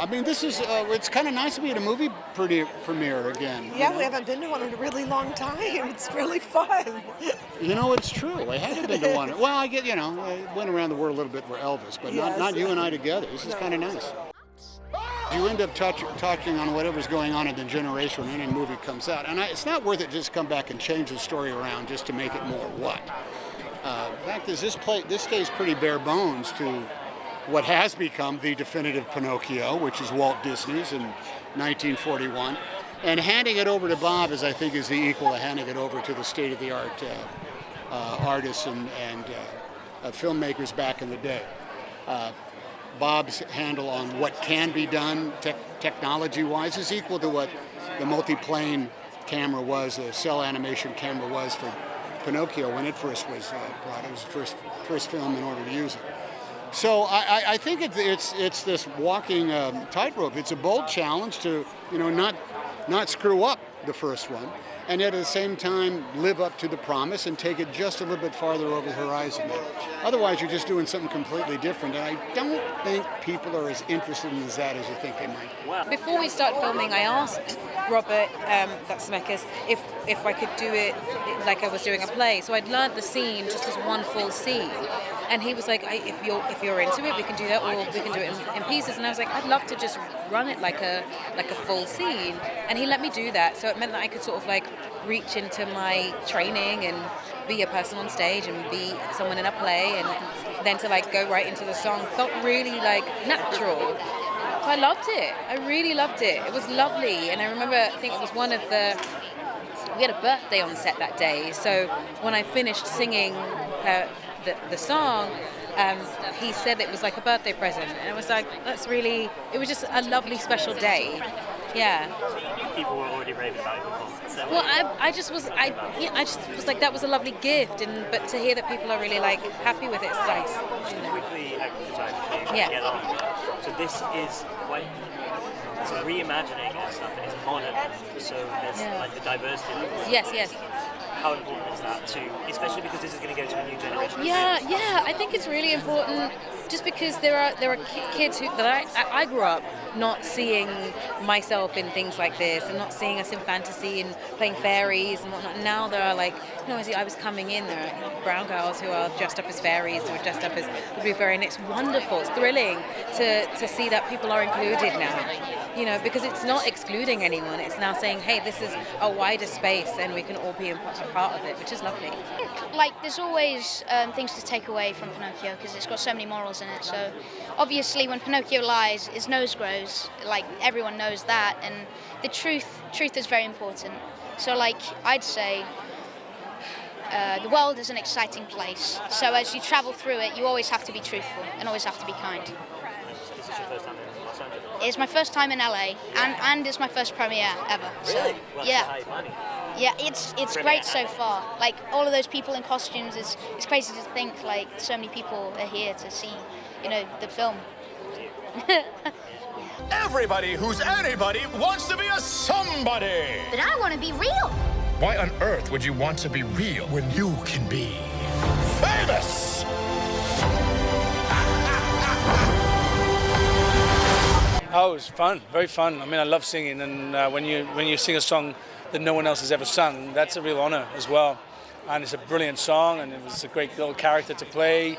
I mean, this is, it's kind of nice to be at a movie premiere again. Yeah, we haven't been to one in a really long time. It's really fun. You know, it's true. I haven't been to one. Well, I went around the world a little bit for Elvis, but Yes. not you and I together. This is kind of nice. You end up touching on whatever's going on in the generation when any movie comes out. And it's not worth it just to come back and change the story around just to make it more what. The fact is, this stays pretty bare bones to what has become the definitive Pinocchio, which is Walt Disney's in 1941. And handing it over to Bob I think is the equal of handing it over to the state-of-the-art artists and filmmakers back in the day. Bob's handle on what can be done technology-wise is equal to what the multi-plane camera was, the cell animation camera was for Pinocchio when it first was brought. It was the first film in order to use it. So I think it's this walking tightrope. It's a bold challenge to not screw up the first one, and yet at the same time live up to the promise and take it just a little bit farther over the horizon. Otherwise, you're just doing something completely different, and I don't think people are as interested in that as you think they might be. Before we start filming, I asked Robert, that's Zemeckis, if I could do it like I was doing a play. So I'd learned the scene just as one full scene. And he was like, if you're into it, we can do that, or we can do it in pieces. And I was like, I'd love to just run it like a full scene. And he let me do that. So it meant that I could sort of like reach into my training and be a person on stage and be someone in a play, and then to like go right into the song felt really like natural. So I loved it. I really loved it. It was lovely. And I remember, I think it was we had a birthday on set that day. So when I finished singing the song, he said it was like a birthday present, and it was like, it was just a lovely special day. Yeah. People were already raving about it before. So well, I just was like, that was a lovely gift, but to hear that people are really like happy with it, it's nice. with the design, Yeah. So this is quite. It's a reimagining and stuff, and it's modern. So there's like the diversity. Yes. How important is that especially because this is going to go to a new generation? Yeah. I think it's really important, just because there are kids that I grew up not seeing myself in things like this, and not seeing us in fantasy and playing fairies and whatnot. Now there are like, as I was coming in, there are brown girls who are dressed up as fairies, who are dressed up as the blue fairy, and it's wonderful. It's thrilling to see that people are included now. Because it's not excluding anyone. It's now saying, hey, this is a wider space, and we can all be a part of it, which is lovely. Like, there's always things to take away from Pinocchio, because it's got so many morals in it. So obviously when Pinocchio lies, his nose grows, like everyone knows that, and the truth is very important. So like, I'd say the world is an exciting place, so as you travel through it, you always have to be truthful and always have to be kind. This is your first time in Los Angeles? It's my first time in LA, and it's my first premiere ever. Really? So Well, yeah. how are you finding it? Yeah, it's great so far. Like, all of those people in costumes, it's crazy to think like so many people are here to see, the film. Everybody who's anybody wants to be a somebody. But I want to be real. Why on earth would you want to be real when you can be famous? Oh, it was fun, very fun. I mean, I love singing, and when you sing a song that no one else has ever sung, that's a real honor as well. And it's a brilliant song, and it was a great little character to play.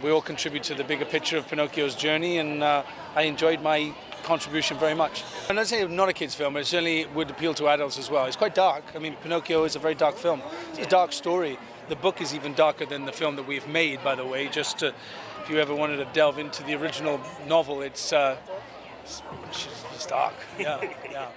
We all contribute to the bigger picture of Pinocchio's journey, and I enjoyed my contribution very much. And I'd say it's not a kid's film, but it certainly would appeal to adults as well. It's quite dark. I mean, Pinocchio is a very dark film. It's a dark story. The book is even darker than the film that we've made, by the way. If you ever wanted to delve into the original novel, it's dark. Yeah.